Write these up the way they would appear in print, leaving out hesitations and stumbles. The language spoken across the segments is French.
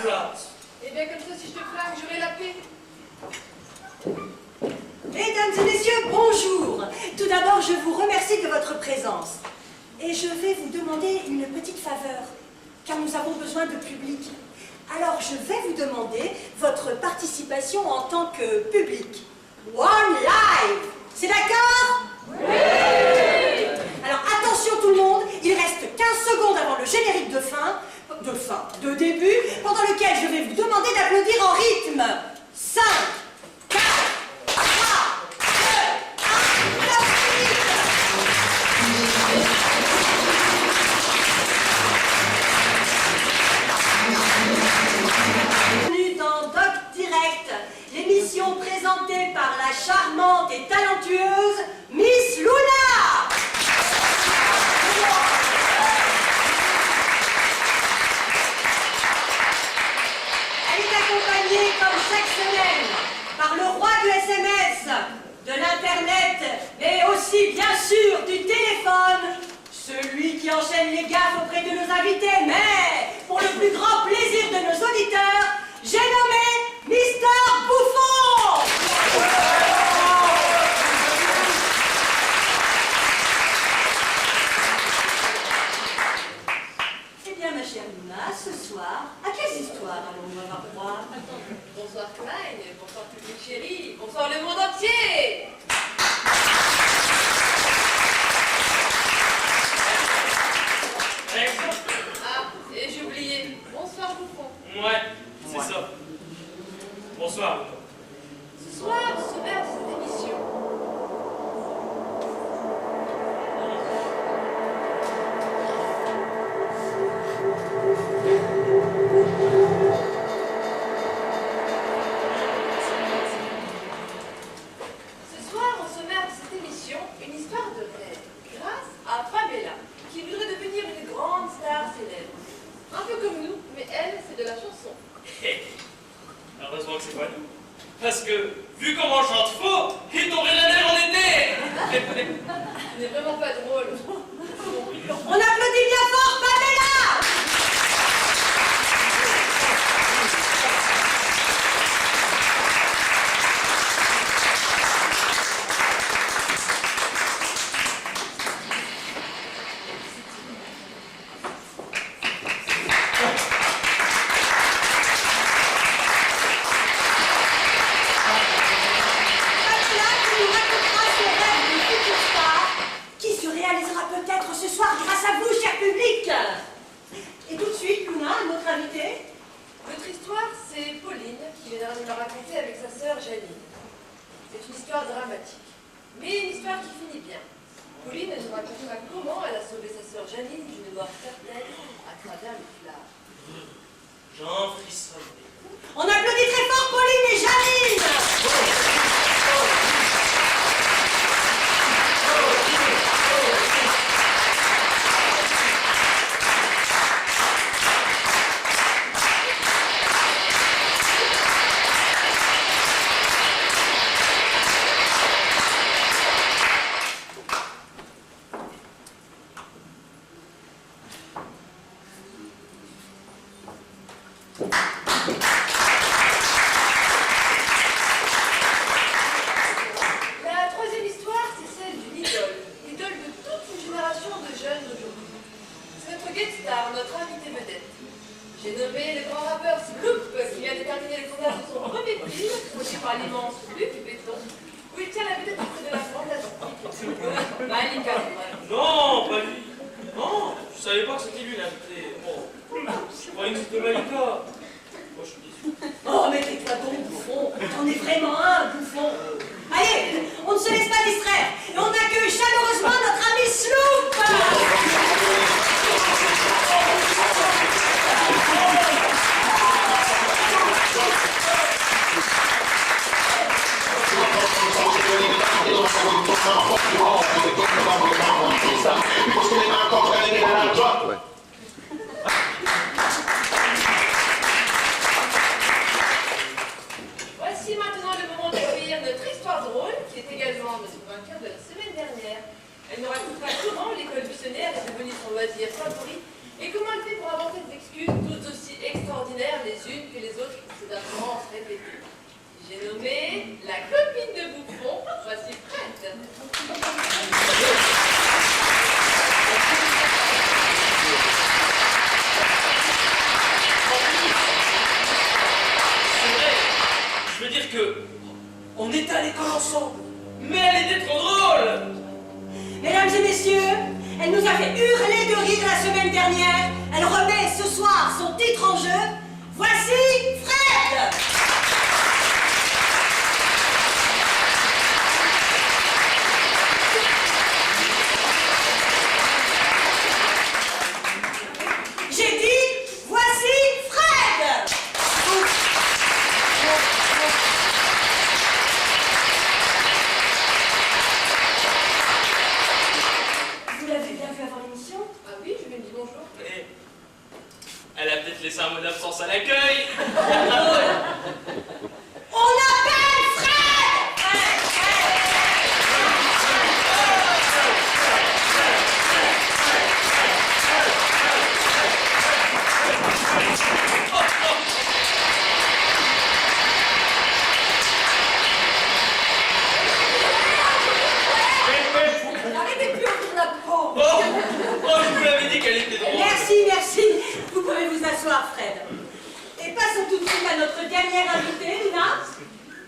place. Eh bien, comme ça, si je te flingue, j'aurai la paix. Mesdames et messieurs, bonjour. Tout d'abord, je vous remercie de votre présence. Et je vais vous demander une petite faveur, car nous avons besoin de public. Alors, je vais vous demander votre participation en tant que public. One live. C'est d'accord? Oui! Alors, attention tout le monde, il reste 15 secondes avant le générique de début, pendant lequel je vais vous demander d'applaudir en rythme. 5, 4, 3, 2, 1, bienvenue dans Doc Direct, l'émission présentée par la charmante et talentueuse Miss Luna. Accompagnée comme chaque semaine par le roi du SMS, de l'Internet, mais aussi bien sûr du téléphone, celui qui enchaîne les gaffes auprès de nos invités, mais pour le plus grand plaisir de nos auditeurs, j'ai nommé Mister Bouffon. Eh bien ma chère Luna, ce soir, à quelles histoires allons-nous avoir droit? Bonsoir Klein, bonsoir public chéri, bonsoir le monde entier. Ah, et j'ai oublié. Bonsoir Bouffon. Ouais, c'est ça. Bonsoir. Ce soir, au sommaire de cette émission. Ce soir, au sommaire de cette émission, une histoire de rêve, grâce à Pamela, qui voudrait devenir une grande star célèbre. Un peu comme nous, mais elle, c'est de la chanson. Heureusement que c'est pas nous. Parce que, vu comment on chante faux, il tomberait la neige en été. Ce n'est vraiment pas drôle. On applaudit bien fort Pamela. Qui se réalisera peut-être ce soir grâce à vous, cher public. Et tout de suite, Luna, notre invitée. Notre histoire, c'est Pauline qui vient de me la raconter avec sa sœur Janine. C'est une histoire dramatique, mais une histoire qui finit bien. Pauline nous racontera comment elle a sauvé sa sœur Janine d'une mort certaine à travers le flard. J'en frissonne. On applaudit très fort Pauline et Janine. La troisième histoire, c'est celle d'une idole. Idole de toute une génération de jeunes d'aujourd'hui. C'est notre guest star, notre invité vedette. J'ai nommé le grand rappeur Snoop, qui vient de terminer le tournage de son premier film, produit par l'immense Luc Béton, où il tient la vedette auprès de la fantastique Malika. Non, pas lui. Non, je savais pas que c'était lui l'invité. Bon, je croyais que c'était Malika. Moi, je suis déçu. Oh, mais tais-toi donc, Bouffon. T'en es vraiment un, Bouffon. Allez, on ne se laisse pas distraire. Et on accueille chaleureusement notre ami Sloop. Voici maintenant le moment d'accueillir notre histoire drôle, qui est également notre vainqueur de la semaine dernière. Elle nous raconte les unes que les autres précédemment se répéter. J'ai nommé la copine de Bouffon. Voici Fred. C'est vrai, je veux dire que on était à l'école ensemble, mais elle était trop drôle. Mesdames et messieurs, elle nous a fait hurler de rire la semaine dernière. Elle remet ce soir son titre en jeu. Voici Fred! J'ai dit, voici Fred! Vous l'avez bien vu avant l'émission? Ah oui, je lui ai dit bonjour. Et elle a peut-être laissé un mot d'absence à l'accueil. On appelle Fred! Arrêtez plus autour de la peau! Oh, je vous l'avais dit qu'elle était drôle. Merci, merci. Vous pouvez vous asseoir, Fred. Et passons tout de suite à notre dernière invitée, Lina.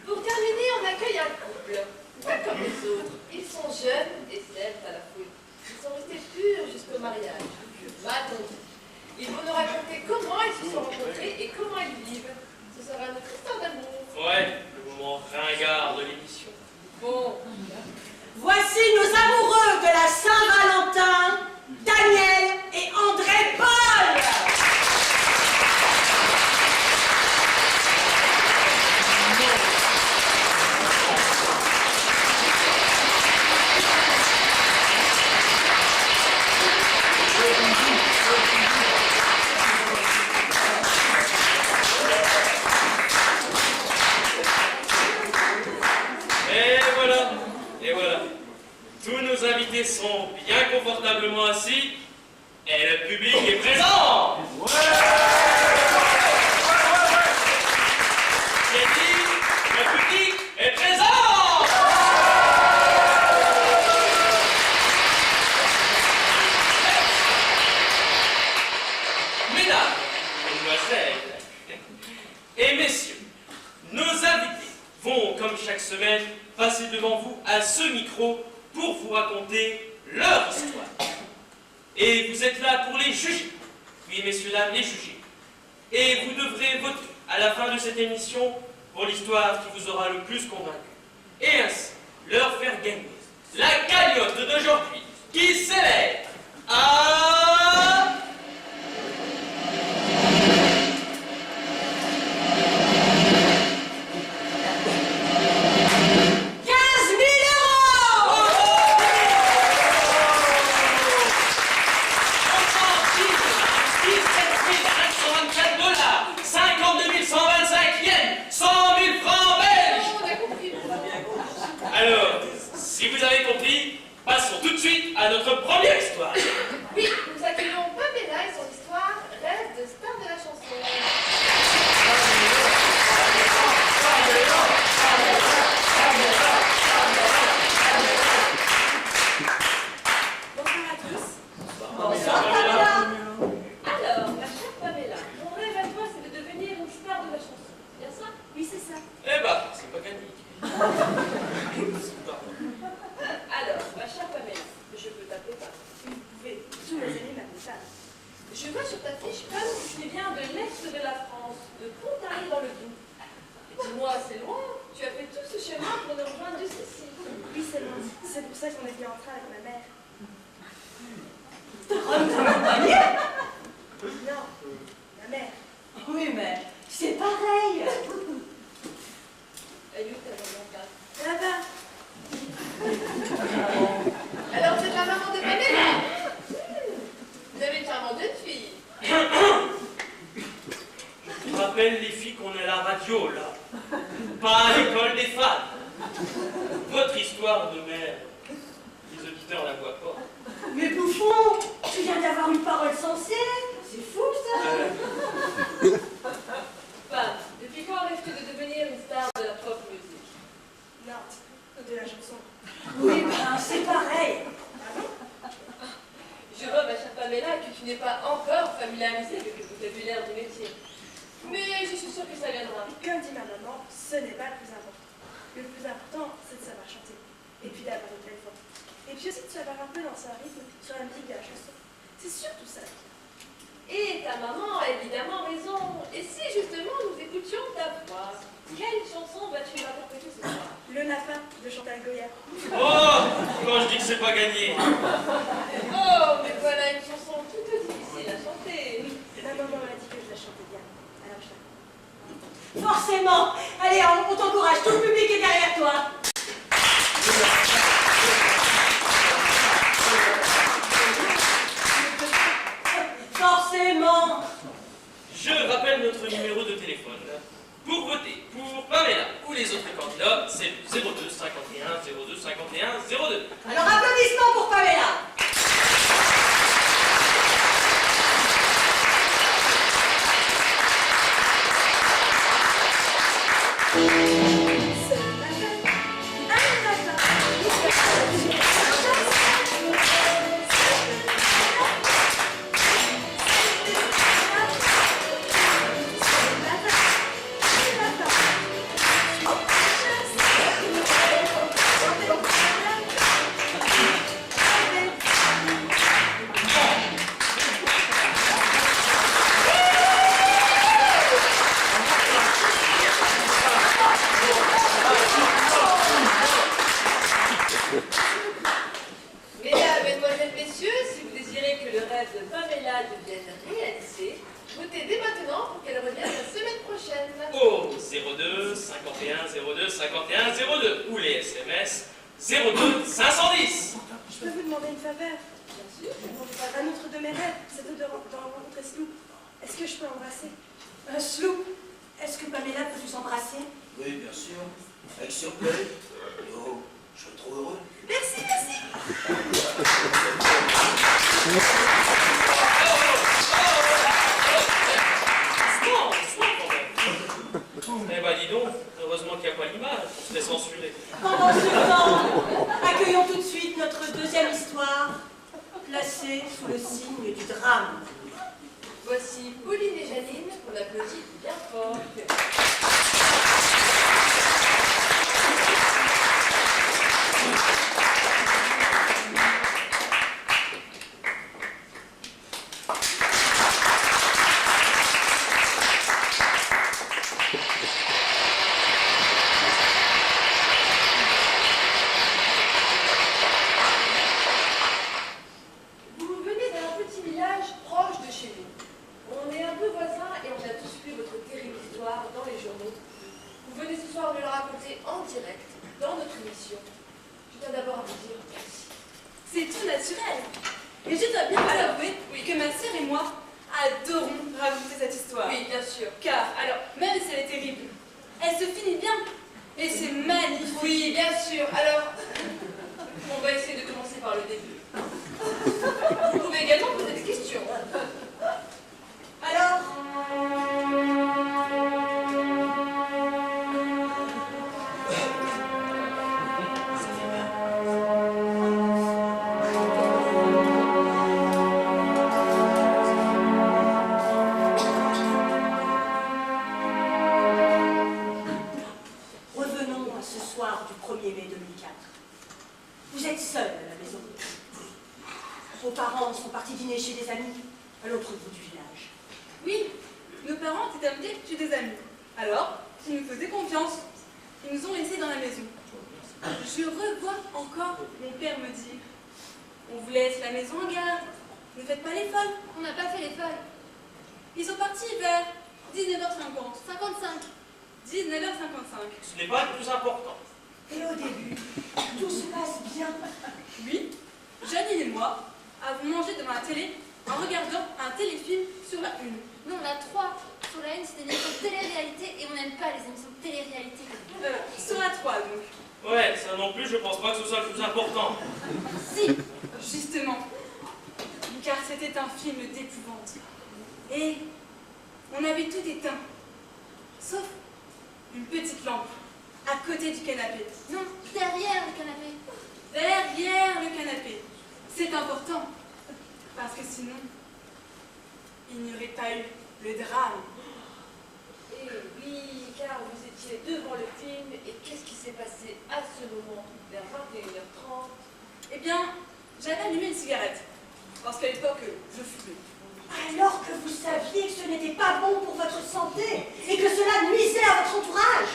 Pour terminer, on accueille un couple. Pas comme les autres. Ils sont jeunes et servent à la foule. Ils sont restés purs jusqu'au mariage. Va-t-on dit. Ils vont nous raconter comment ils se sont rencontrés et comment ils vivent. Ce sera notre histoire d'amour. Ouais, le moment ringard de l'émission. Bon, Voici nos amoureux de la Saint-Valentin, Daniel et André Paul. Et voilà. Tous nos invités sont bien confortablement assis et le public est présent. J'ai dit, le public est présent. Mesdames, mesdemoiselles et messieurs, nos invités vont, comme chaque semaine, passer devant vous à ce micro pour vous raconter leur histoire. Et vous êtes là pour les juger. Oui, messieurs, dames, les juger. Et vous devrez voter à la fin de cette émission pour l'histoire qui vous aura le plus convaincu. Et ainsi, leur faire gagner la cagnotte d'aujourd'hui qui s'élève à... 52 125 yens, 100 000 francs belges. on a compris. Alors, si vous avez compris, passons tout de suite à notre première histoire. Oui, nous accueillons Pamela et son histoire Rêve de star de la chanson. Bonsoir à tous. Bonsoir, Pamela. Alors, ma chère Pamela, mon rêve à toi, c'est de devenir une star de la chanson. Bien ça? Oui, c'est ça. Eh bah, c'est pas gagné. Alors, ma chère Pamela, je peux t'appeler pas. Vous pouvez tous les années m'appeler ça. Je vois sur ta fiche comme tu viens de l'Est de la France, de Pontarlier dans le Doubs. Dis-moi, c'est loin. Tu as fait tout ce chemin pour nous rejoindre jusqu'ici. Oui, c'est loin. C'est pour ça qu'on est venu en train avec ma mère. Non, ma mère. Oui, mais c'est pareil. Elle est où ta maman, Kat? Là-bas. Alors, c'est la maman de Pamela. Vous avez une charmante fille. Je vous rappelle les filles qu'on est à la radio, là. Pas à l'école des fans. Votre histoire de mère, les auditeurs la voient pas. Mais Bouffon, tu viens d'avoir une parole sensée. C'est fou, ça. n'est pas encore familiarisé avec le vocabulaire du métier. Mais je suis sûre que ça viendra. Comme dit ma maman, ce n'est pas le plus important. Le plus important, c'est de savoir chanter. Et puis d'avoir une belle voix. Et puis aussi de savoir un peu danser un rythme sur la musique de la chanson. C'est surtout ça. Et ta maman a évidemment raison. Et si justement nous écoutions ta voix, quelle chanson vas-tu interpréter ce soir? Le Napa de Chantal Goya. Oh, quand je dis que c'est pas gagné. Oh, mais voilà une chanson toute difficile à chanter. Ma maman m'a dit que je la chantais bien. Alors je la... Forcément. Allez, on t'encourage. Tout le public est derrière toi. Forcément. Je rappelle notre numéro de téléphone. Pour voter pour Pamela ou les autres candidats, c'est le 02 51 02 51 02. Alors applaudissements pour Pamela. Mesdames, mesdemoiselles, messieurs, si vous désirez que le rêve de Pamela devienne réalité, votez dès maintenant pour qu'elle revienne la semaine prochaine. Au 02 51 02 51 02 ou les SMS 02 510. Je peux vous demander une faveur? Bien sûr. Un autre de mes rêves, c'est de rencontrer Sloop. Est-ce que je peux l'embrasser? Sloop, est-ce que Pamela peut vous embrasser? Oui, bien sûr. Avec surprise. Oh, je suis trop heureux. Merci, merci. Eh ben dis donc, heureusement qu'il n'y a pas l'image, on se fait censurer. Pendant ce temps, accueillons tout de suite notre deuxième histoire, placée sous le signe du drame. Voici Pauline et Janine qu'on applaudit bien fort. Vous venez d'un petit village proche de chez nous. On est un peu voisins et on a tous lu votre terrible histoire dans les journaux. Vous venez ce soir nous la raconter en direct dans notre émission. Je tiens d'abord à vous dire merci. C'est tout naturel. Et je dois bien vous avouer que ma sœur et moi adorons raconter cette histoire. Oui, bien sûr. Car, alors, même si elle est terrible, elle se finit bien. Et c'est magnifique. Oui, bien sûr. Alors, on va essayer de commencer par le début. Vous pouvez également poser des questions. Alors, revenons à ce soir du 1er mai 2004. Vous êtes seul à la maison. Vos parents sont partis dîner chez des amis à l'autre bout du village. Oui, nos parents étaient invités chez des amis. Alors, ils nous faisaient confiance. Ils nous ont laissés dans la maison. Je revois encore mon père me dire: on vous laisse la maison en garde. Ne faites pas les folles. On n'a pas fait les folles. Ils sont partis vers 19h50. 55. 19h55. Ce n'est pas le plus important. Et au début, tout se passe bien. Oui, Janine et moi avons mangé devant la télé en regardant un téléfilm sur la une. Nous, on a 3. Sur la une, c'est une émission de télé-réalité et on n'aime pas les émissions de télé-réalité. Sur la 3 donc. Ouais, ça non plus, je pense pas que ce soit le plus important. Si, justement. Car c'était un film d'épouvante. Et on avait tout éteint. Sauf une petite lampe à côté du canapé. Non, derrière le canapé. Derrière le canapé. C'est important. Parce que sinon, il n'y aurait pas eu le drame. Eh oui, car vous étiez devant le film, et qu'est-ce qui s'est passé à ce moment, vers 21h30? Eh bien, j'avais allumé une cigarette, parce qu'à l'époque, je fumais. Alors que vous saviez que ce n'était pas bon pour votre santé et que cela nuisait à votre entourage.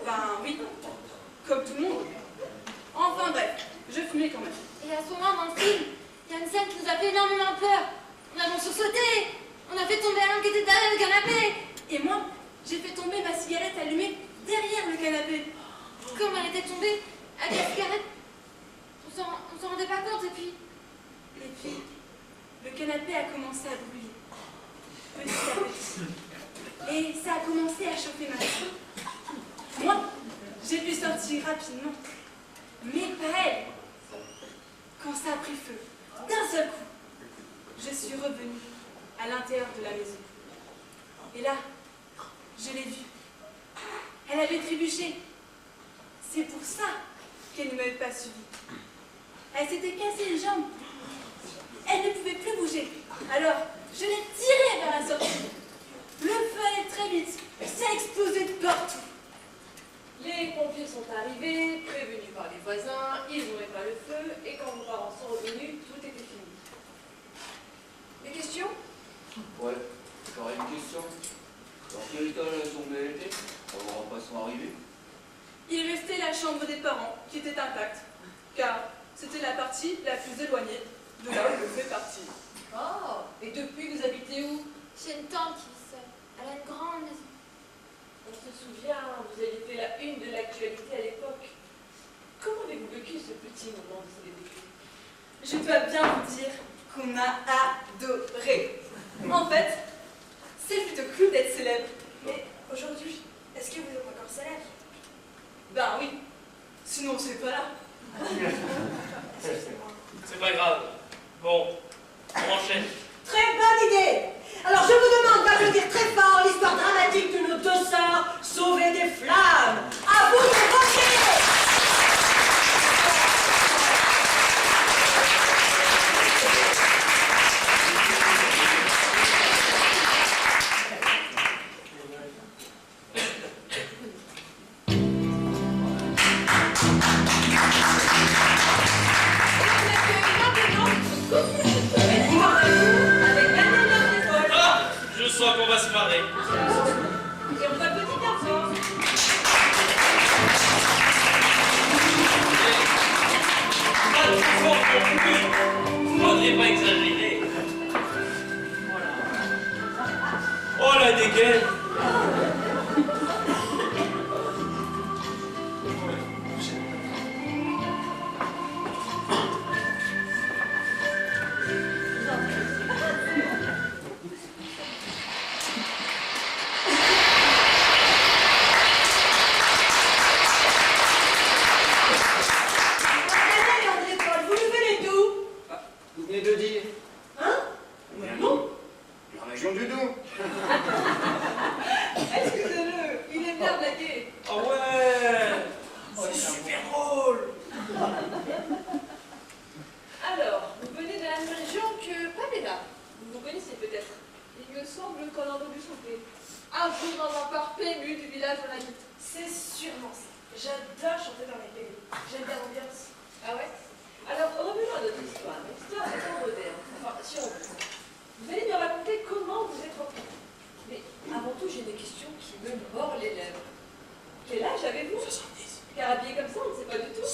Ben oui, comme tout le monde. Enfin bref, je fumais quand même. Et à ce moment, dans le film, il y a une scène qui nous a fait énormément peur. On a sursauté, on a fait tomber Alain qui était derrière le canapé. Et moi, j'ai fait tomber ma cigarette allumée derrière le canapé. Comme elle était tombée avec la cigarette, on s'en rendait pas compte. Et puis, Le canapé a commencé à brûler, petit à petit. Et ça a commencé à chauffer ma peau. Moi, j'ai pu sortir rapidement, mais pas elle. Quand ça a pris feu, d'un seul coup, je suis revenue à l'intérieur de la maison. Et là, je l'ai vue. Elle avait trébuché. C'est pour ça qu'elle ne m'avait pas suivie. Elle s'était cassée les jambes. Elle ne pouvait plus bouger. Alors, je l'ai tirée vers la sortie. Le feu allait très vite. Ça a explosé de partout. Les pompiers sont arrivés, prévenus par les voisins, ils ont éteint le feu, et quand vos parents sont revenus, tout était fini. Des questions? Ouais, j'aurais une question. Dans quel état la zombie elle était? Avant pas son arrivée? Il restait la chambre des parents qui était intacte, car c'était la partie la plus éloignée de là où je fais partie. Ah, et depuis, vous habitez où? j'ai une tante qui vit seule. Elle a une grande maison. On se souvient, vous aviez été la une de l'actualité à l'époque. Comment avez-vous vécu ce petit moment de célébrité? Je dois bien vous dire qu'on a adoré. En fait, c'est plutôt cool d'être célèbre. Mais aujourd'hui, est-ce que vous êtes encore célèbre? Ben oui, sinon c'est pas là. C'est pas grave. Bon, on enchaîne. Très bonne idée. Alors je vous demande d'applaudir très fort l'histoire dramatique de nos deux sœurs sauvées des flammes. À vous de voter. Ah, je sens qu'on va se marrer. Et on va petit garçon. Pas trop fort non plus. Faudrait pas exagérer. Oh la dégaine. Regardez, André Paul, vous nous venez d'où? Vous venez de dire? Hein? Non. La région du Doubs. Excusez-le, il aime bien blaguer. Ah ouais. C'est super drôle. Alors, vous venez de la même région que Pamela. Vous vous connaissez peut-être. Il me semble qu'on a entendu souffler. Un jour dans un parc PMU du village où on habite. C'est sûrement ça. J'adore chanter dans les pays. J'aime bien l'ambiance. Ah ouais? Alors, revenons à notre histoire. L'histoire est en moderne. Enfin, si on veut. Vous allez me raconter comment vous êtes rencontrés. Mais avant tout, j'ai des questions qui me mordent les lèvres. Quel âge avez-vous? 70. Car habillé comme ça, on ne sait pas du tout.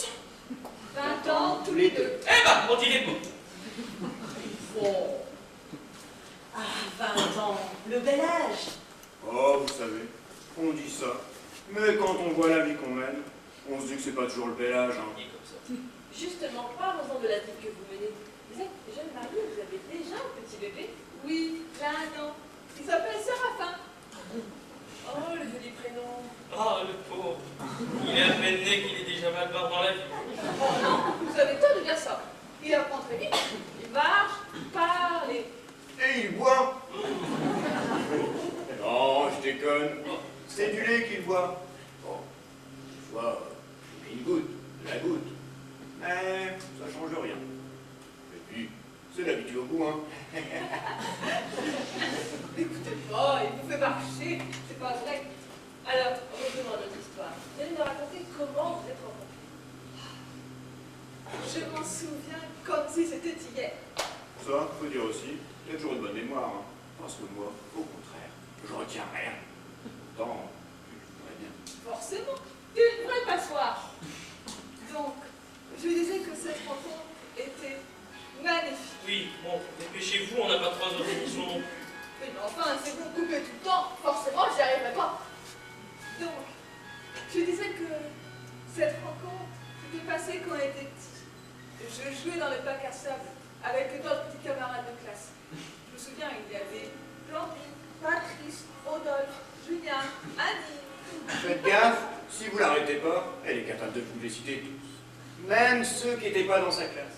20 ans, tous les deux. Eh ben, on dirait pas. Bon. Ah, 20 ans, le bel âge. Oh, vous savez, on dit ça. Mais quand on voit la vie qu'on mène, on se dit que c'est pas toujours le bel âge, hein. Il est comme ça. Justement, parlons-en de la vie que vous menez. Vous êtes jeune mariée, vous avez déjà un petit bébé? Oui, il a 1 an. Il s'appelle Séraphin. Oh, le joli prénom. Ah, le pauvre. Il est à peine né qu'il est déjà mal barre dans la vie. Oh non, vous avez tort de dire ça. Il apprend très vite. Il marche, il parle et... Et il boit. Non, je déconne. C'est du lait qu'il boit. Bon, des fois, une goutte, de la goutte. Mais ça change rien. Et puis, C'est l'habitude au bout, hein. Écoutez pas, il vous fait marcher, c'est pas vrai. Alors, revenons à notre histoire. Vous allez me raconter comment vous êtes rencontrés. Je m'en souviens comme si c'était hier. Ça, faut dire aussi, il y a toujours une bonne mémoire, hein. Parce que moi, au contraire, je retiens rien. Pourtant, je bien. Forcément, t'es une vraie passoire. Donc, je disais que cette rencontre était magnifique. Oui, bon, dépêchez-vous, on n'a pas 3 heures d'émission non plus. Mais enfin, si vous me coupez tout le temps, forcément, j'y arriverai pas. Donc, je disais que cette rencontre s'était passée quand on était petit. Je jouais dans le bac à sable avec d'autres petits camarades de classe. Je me souviens, il y avait Blandine, Patrice, Rodolphe, Julien, Annie. Faites gaffe, si vous l'arrêtez pas, elle est capable de vous les citer tous. Même ceux qui n'étaient pas dans sa classe.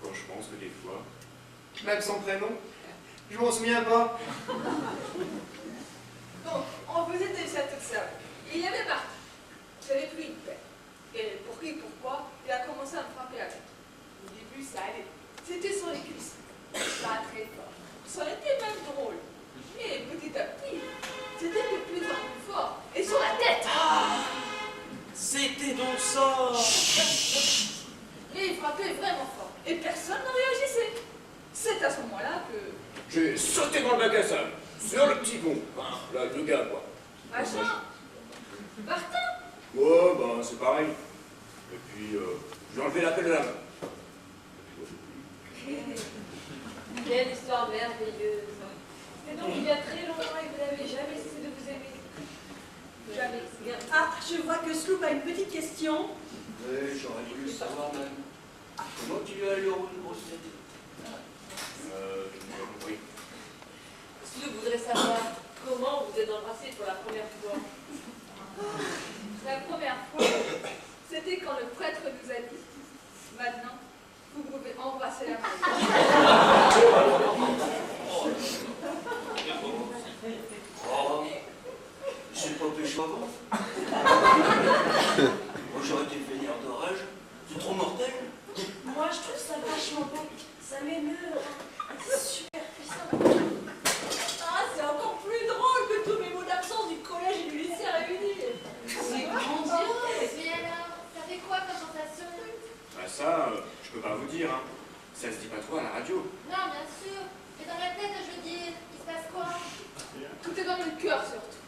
Quand je pense que des fois, même son prénom, je m'en souviens pas. Donc, on faisait des châteaux de sable. Il y avait Martin. J'avais pris une paire. Et pour qui, pourquoi, il a commencé à me frapper avec. Au début, ça allait. C'était sur les cuisses. Pas très fort. Ça était même drôle. Mais petit à petit, c'était de plus en plus fort. Et sur la tête. C'était donc ça. Et il frappait vraiment fort. Et personne ne réagissait. C'est à ce moment-là que... J'ai sauté dans le bac à sable, sur le petit pont. Hein, là, le gars, quoi. Machin. Martin. Ouais, ben, c'est pareil. Et puis, j'ai enlevé la pelle de la main. Quelle histoire merveilleuse. Et donc, il y a très longtemps et vous n'avez jamais cessé de vous aimer. Jamais. Ah, je vois que Sloop a une petite question. Oui, j'aurais voulu savoir même. Comment tu lui as eu une grosse tête? Je n'ai pas compris. Si vous voudrez savoir comment vous êtes embrassés pour la première fois. La première fois, c'était quand le prêtre nous a dit « Maintenant, vous pouvez embrasser la main. » Oh, c'est pas péché avant. Moi, j'aurais été vénère d'orage. C'est trop mortel. Moi, je trouve ça vachement beau. Ça m'émeut. C'est super puissant. Ah, c'est encore plus drôle que tous mes mots d'absence du collège et du lycée réunis. C'est grandiose. Mais alors, ça fait quoi comme sensation? Bah ça, je peux pas vous dire, hein. Ça se dit pas trop à la radio. Non, bien sûr. Mais dans la tête, je veux dire, il se passe quoi? Tout est dans le cœur, surtout.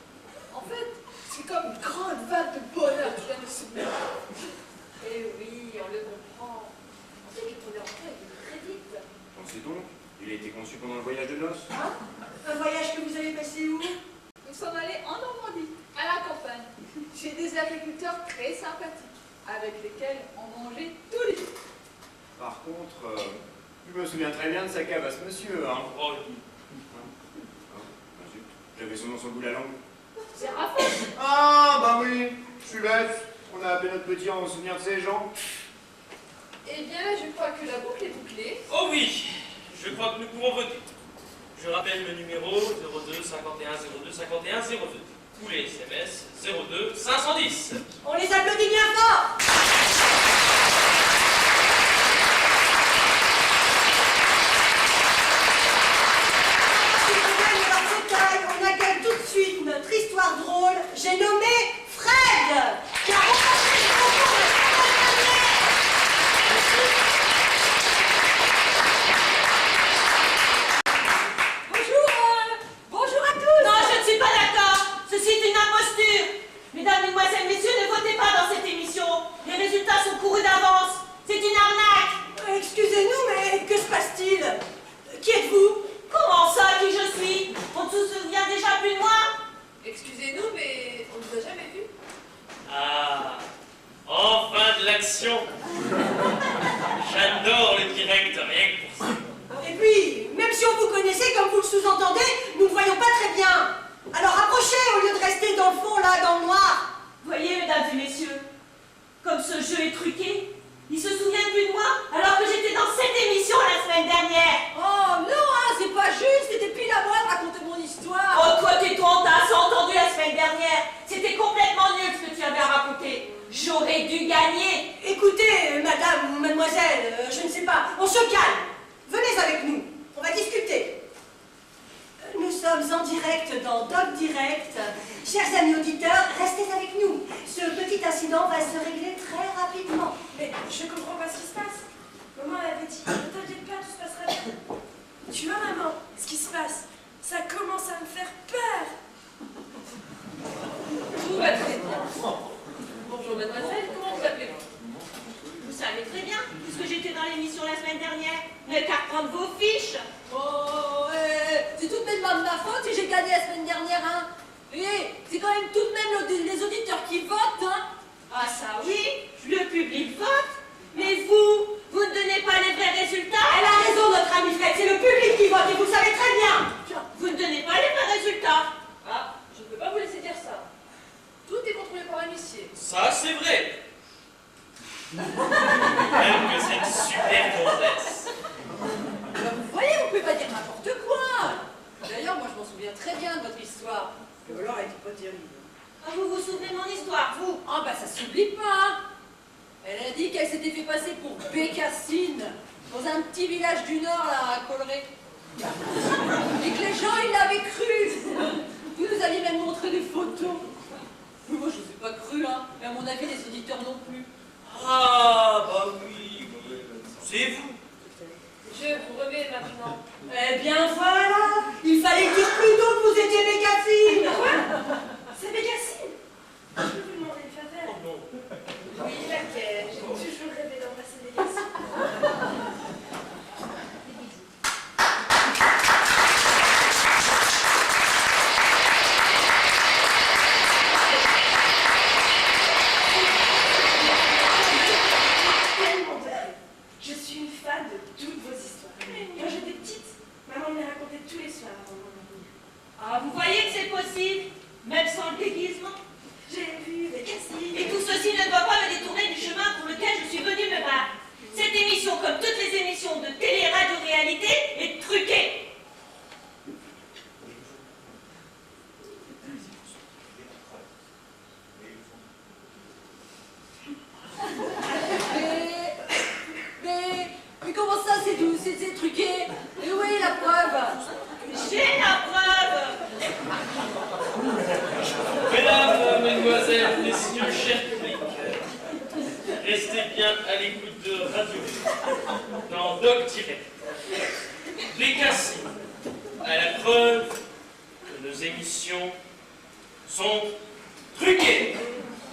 En fait, c'est comme une grande vague de bonheur qui vient de se mettre. Eh oui, on le comprend. On sait que le premier enfant est venu très vite. Pensez donc, il a été conçu pendant le voyage de noces. Hein? Un voyage que vous avez passé où? Nous sommes allés en Normandie, à la campagne, chez des agriculteurs très sympathiques, avec lesquels on mangeait tous les jours. Par contre, je me souviens très bien de sa cave à ce monsieur, hein. Oh, Ah, zut, j'avais son nom sur le bout de la langue. C'est Raphaël. Ah, bah oui, je suis bête. On a appelé notre petit en souvenir de ces gens. Eh bien, je crois que la boucle est bouclée. oh oui, je crois que nous pouvons voter. Je rappelle le numéro 02 51 02 51 02. Tous les SMS 02 510. On les applaudit bien fort! On accueille tout de suite notre histoire drôle. J'ai nommé Fred, qui a rencontré le concours de Bonjour à tous. Non, je ne suis pas d'accord. Ceci est une imposture. Mesdames, mesdemoiselles, messieurs, ne votez pas dans cette émission. Les résultats sont courus d'avance. C'est une arnaque. Excusez-nous, mais que se passe-t-il? Qui êtes-vous? Comment ça, qui je suis? On ne se souvient déjà plus de moi? Excusez-nous, mais on ne vous a jamais vu. Ah, enfin de l'action. J'adore le direct, rien que pour ça. Et puis, même si on vous connaissait comme vous le sous-entendez, nous ne voyons pas très bien. Alors approchez au lieu de rester dans le fond, là, dans le noir. Voyez, mesdames et messieurs, comme ce jeu est truqué, ils se souviennent plus de moi alors que j'étais dans cette émission la semaine dernière. Oh non, hein, c'est pas juste, c'était pile à moi de raconter mon histoire. Oh, toi, tais-toi, on t'a assez entendu la semaine dernière. C'était complètement nul ce que tu avais à raconter. J'aurais dû gagner. Écoutez, madame ou mademoiselle, je ne sais pas, on se calme. Venez avec prendre vos fiches. Oh, c'est tout de même pas de ma faute si j'ai gagné la semaine dernière, hein. C'est quand même tout de même les auditeurs qui votent, hein. Ah ça oui, le public vote. Mais vous ne donnez pas les vrais résultats. Elle a raison, notre amie Fred, c'est le public qui vote et vous le savez très bien. Vous ne donnez pas les vrais résultats. Ah, je ne peux pas vous laisser dire ça. Tout est contrôlé par un huissier. Ça, c'est vrai. Même que c'est une super comtesse. Vous voyez, vous pouvez pas dire n'importe quoi. D'ailleurs, moi, je m'en souviens très bien de votre histoire. Le alors, elle était pas terrible. Ah, vous vous souvenez de mon histoire, vous? Ah, bah, ça s'oublie pas, hein. Elle a dit qu'elle s'était fait passer pour Bécassine, dans un petit village du Nord, là, à Colleré. Et que les gens, ils l'avaient cru. Vous nous aviez même montré des photos. Mais moi, je ne vous ai pas cru, hein. Et à mon avis, les auditeurs non plus. Ah, bah oui, c'est vous. Je vous remets maintenant. Eh bien voilà, il fallait dire plus tôt que vous étiez Bécassine. C'est Bécassine. Je peux vous demander une faveur? Oh non. Oui, laquelle? J'ai toujours rêvé d'embrasser Bécassine. Je suis une fan de toutes vos histoires. Quand j'étais petite, maman me les racontait tous les soirs avant de m'endormir. Ah, vous voyez que c'est possible, même sans le déguisement. J'ai vu Bécassine. Et tout ceci ne doit pas me détourner du chemin pour lequel je suis venue me battre. Cette émission, comme toutes les émissions de télé-radio-réalité, est truquée. Mais comment ça, c'est truqué? Et où est la preuve? J'ai la preuve. Mesdames, mesdemoiselles, messieurs, chers publics, restez bien à l'écoute de Radio dans Doc Direct. Bécassine, à la preuve que nos émissions sont truquées.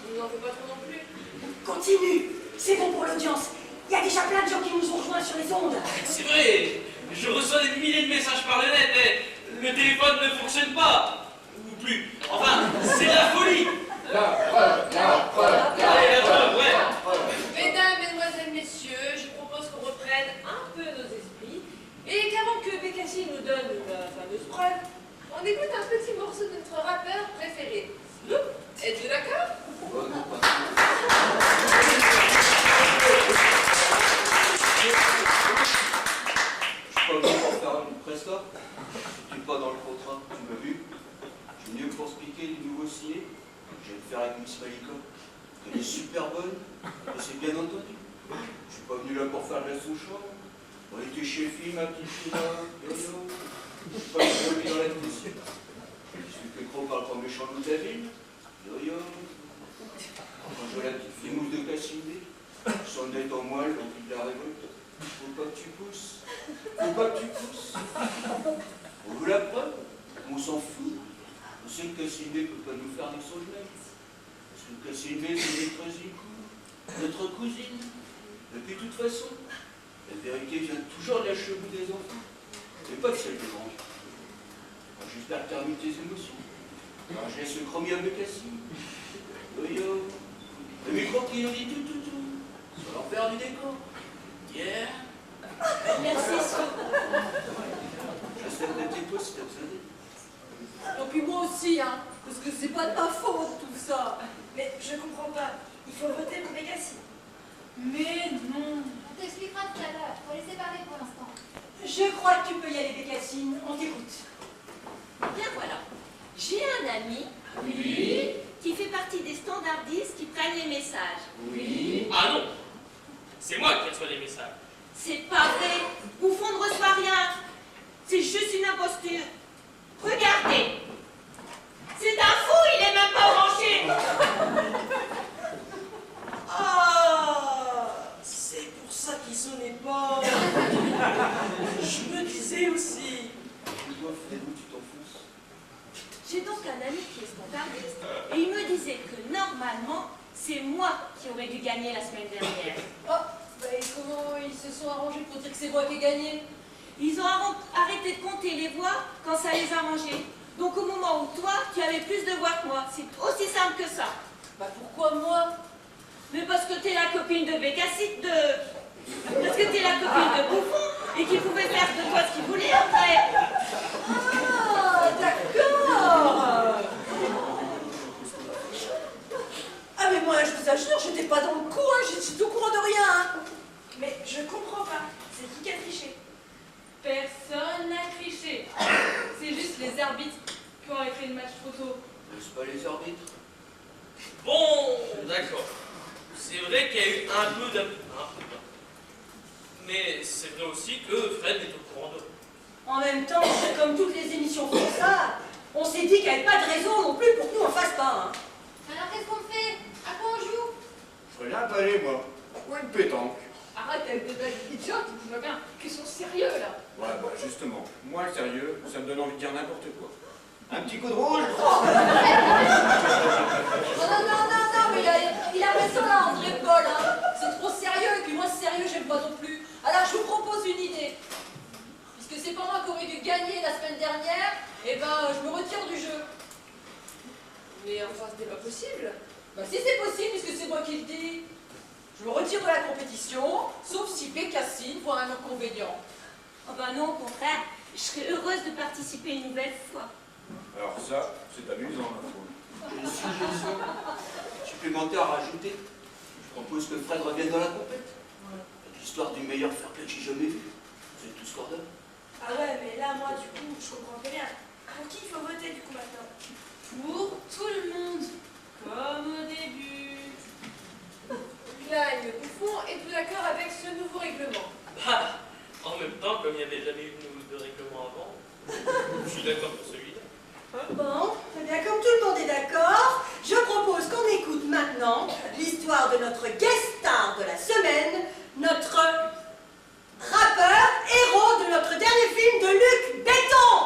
Je n'en fais pas trop non plus. Continue, c'est bon pour l'audience. Il y a déjà plein de gens qui nous ont rejoints sur les ondes. C'est vrai, je reçois des milliers de messages par le net, mais le téléphone ne fonctionne pas. Ou plus. Enfin, c'est de la folie. La preuve, Allez, la preuve, ouais. Mesdames, mesdemoiselles, messieurs, je propose qu'on reprenne un peu nos esprits et qu'avant que Bécassine nous donne la fameuse preuve, on écoute un petit morceau de notre rappeur préféré. Snoop, êtes-vous d'accord? Je suis pas venu pour faire une presta. Je suis pas dans le contrat, tu m'as vu. Je suis venu pour expliquer les nouveaux signés. Je vais le faire avec Miss Malika. Elle est super bonne, et c'est bien entendu. Je suis pas venu là pour faire de la sous-chambre. On était chez Film, ma petite fille là. Yo yo. Je suis pas venu dans la cuisine. Je suis que gros par le grand méchant loup de la ville. Yo yo. Quand je vois la petite fille mousse de Cassiné, son nez en moelle, l'envie de la révolte. Faut pas que tu pousses. Faut pas que tu pousses. On veut la preuve. On s'en fout. On sait que Cassiné peut pas nous faire des sauts de même. Parce que Cassiné, c'est notre cousine. Et puis, de toute façon, la vérité vient toujours de la cheveux des enfants. Et pas de celle des grands. Alors, j'espère que tu as remis tes émotions. Alors, je laisse le chromium de Cassine. Yo yo. Le micro qui nous dit tout. Sur l'envers du décor. Yeah. Merci, Snoop. J'essaie de tes toi si t'as besoin d'aide. Et puis moi aussi, hein, parce que c'est pas de ma faute tout ça. Mais je comprends pas. Il faut voter pour Bécassine. Mais non. On t'expliquera tout à l'heure. Faut les séparer pour l'instant. Je crois que tu peux y aller, Bécassine. On t'écoute. Bien voilà. J'ai un ami qui fait partie des standardistes qui prennent les messages. Ah non, c'est moi qui reçois les messages. C'est pas vrai. Bouffon ne reçoit rien. C'est juste une imposture. Regardez. C'est un fou, il est même pas branché. Ah, c'est pour ça qu'il sonnait pas. Je me disais aussi. Toi, Fredou, tu t'enfonces. J'ai donc un ami qui est standardiste et il me disait que normalement, c'est moi qui aurais dû gagner la semaine dernière. Oh, bah et comment ils se sont arrangés pour dire que c'est moi qui ai gagné? Ils ont arrêté de compter les voix quand ça les arrangeait. Donc au moment où toi, tu avais plus de voix que moi. C'est aussi simple que ça. Bah pourquoi moi? Mais parce que t'es la copine de Bécassite Parce que t'es la copine de Bouffon et qui pouvait faire de toi ce qu'il voulait après. Ah, d'accord. Ah mais moi, je vous assure, j'étais pas dans le coup, hein, j'étais au courant de rien. Hein. Mais je comprends pas. C'est qui a triché? Personne n'a triché. C'est juste les arbitres qui ont arrêté le match trop tôt. N'est-ce pas les arbitres? Bon, d'accord. C'est vrai qu'il y a eu un peu d'un. Mais c'est vrai aussi que Fred est au courant de. En même temps, comme toutes les émissions font ça, on s'est dit qu'il n'y avait pas de raison non plus pour que nous on fasse pas. Hein. Alors qu'est-ce qu'on fait? À quoi on joue? Je ferais bien palais, moi. Ou une pétanque. Arrête avec des blagues idiotes, tu vois bien qu'ils sont sérieux là. Ouais, bah justement. Moi, le sérieux, ça me donne envie de dire n'importe quoi. Un petit coup de rouge. Non, mais il a raison là, André Paul. Hein. C'est trop sérieux, et puis moi sérieux, j'aime pas non plus. Alors je vous propose une idée. Puisque c'est pas moi qui aurais dû gagner la semaine dernière, eh ben je me retire du jeu. Mais enfin, c'était pas possible. Bah si c'est possible, puisque c'est moi qui le dis. Je me retire de la compétition, sauf si Bécassine voit un inconvénient. Oh ben non, au contraire, je serais heureuse de participer une nouvelle fois. Alors ça, c'est amusant, ma foi. J'ai une suggestion supplémentaire à rajouter. Je propose que Fred revienne dans la compète. Avec l'histoire du meilleur fair-play que j'ai jamais vu. Vous êtes tous cordables? Ah ouais, mais là, moi, du coup, je comprends plus rien. Pour qui il faut voter, du coup, maintenant? Pour tout le monde. Comme au début. Klein, Bouffon, êtes-vous d'accord avec ce nouveau règlement? Bah, en même temps, comme il n'y avait jamais eu de règlement avant, je suis d'accord pour celui-là. Bon, eh bien comme tout le monde est d'accord, je propose qu'on écoute maintenant l'histoire de notre guest star de la semaine, notre rappeur, héros de notre dernier film de Luc Besson.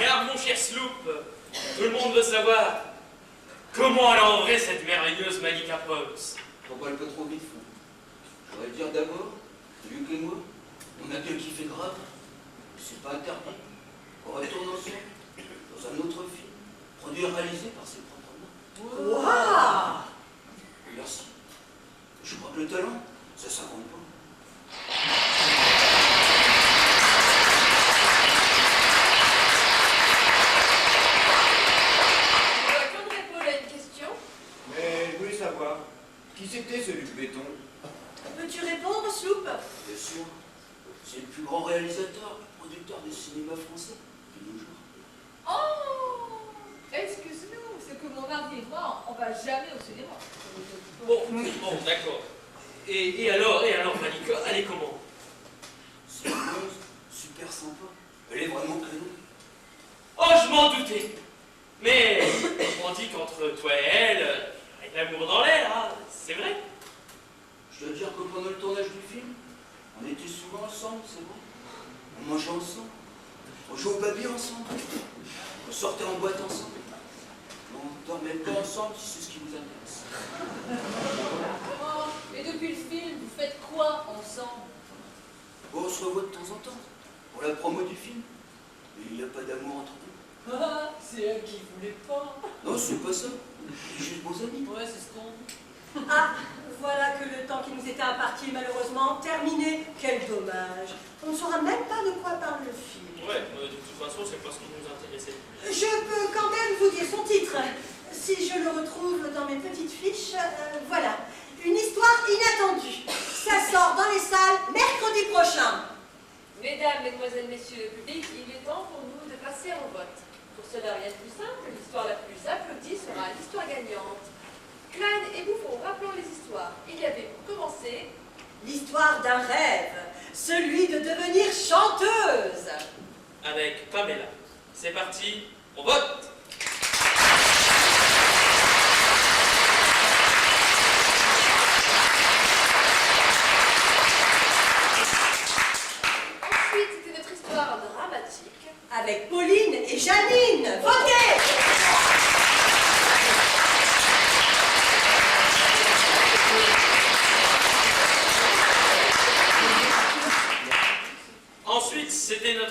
Car mon cher Sloop, tout le monde veut savoir comment elle a en vrai cette merveilleuse Malika Pops. Pourquoi elle peut trop vite, fou? J'aurais dire d'abord, Luc et moi, on a bien kiffé grave. C'est pas interdit. On retourne ensemble, dans un autre film, produit et réalisé par ses propres mains. Waouh! Merci. Je crois que le talent, ça s'invente pas. André Paul a une question. Mais je voulais savoir, qui c'était ce Luc Béton? Peux-tu répondre, Sloop? Bien sûr, c'est le plus grand réalisateur et producteur de cinéma français de nos jours. Oh, excuse-nous, c'est que mon mari et moi, on va jamais au cinéma. Bon, d'accord. Et alors, Malika, elle est comment? C'est une blonde, super sympa. Elle est vraiment canon. Oh, je m'en doutais. Mais on dit qu'entre toi et elle, il y a de l'amour dans l'air, hein. C'est vrai? Je dois dire que pendant le tournage du film, on était souvent ensemble, c'est vrai. On mangeait ensemble. On jouait au papier ensemble. On sortait en boîte ensemble. On ne dormait pas ensemble si c'est ce qui vous intéresse. Oh, et depuis le film, vous faites quoi ensemble? Bon, on se revoit de temps en temps, pour la promo du film. Mais il n'y a pas d'amour entre nous. Ah, c'est elle qui voulait pas. Non, c'est pas ça. C'est juste bons amis. Ouais, c'est ce qu'on dit. Ah, voilà que le temps qui nous était imparti est malheureusement terminé. Quel dommage. On ne saura même pas de quoi parle le film. Ouais, de toute façon, c'est pas ce qui nous intéressait. Je peux quand même vous dire son titre. Si je le retrouve dans mes petites fiches, voilà. Une histoire inattendue. Ça sort dans les salles mercredi prochain. Mesdames, Mesdemoiselles, Messieurs le public, il est temps pour nous de passer au vote. Pour cela, rien de plus simple, l'histoire la plus applaudie sera l'histoire gagnante. Klein et Bouffon, rappelons les histoires. Il y avait pour commencer L'histoire d'un rêve, celui de devenir chanteuse. Avec Pamela. C'est parti, on vote! Ensuite, c'était notre histoire dramatique. Avec Pauline et Janine. Votez!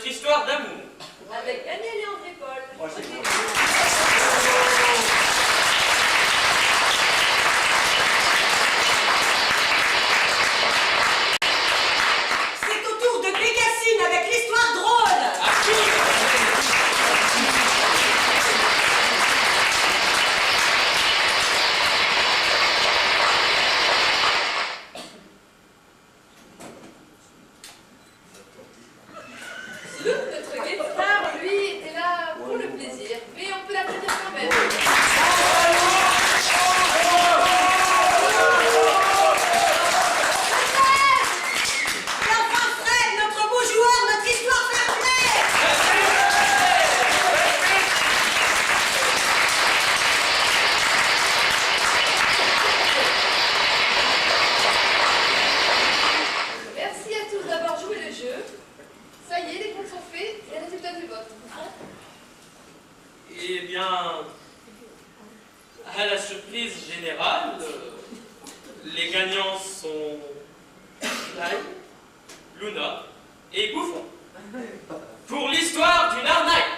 notre histoire d'amour. Avec Daniel et André-Paul. Moi, c'est bon. C'est au tour de Bécassine avec l'histoire drôle. Sloop, notre guest-star, lui, était là pour le plaisir, mais on peut l'applaudir quand même. Et enfin Fred, notre beau joueur, notre histoire fermée. Merci à tous d'avoir joué le jeu. Ça y est, les comptes sont faits, les résultats du vote. Eh bien, à la surprise générale, les gagnants sont Clyde, Luna et Bouffon. Pour l'histoire d'une arnaque.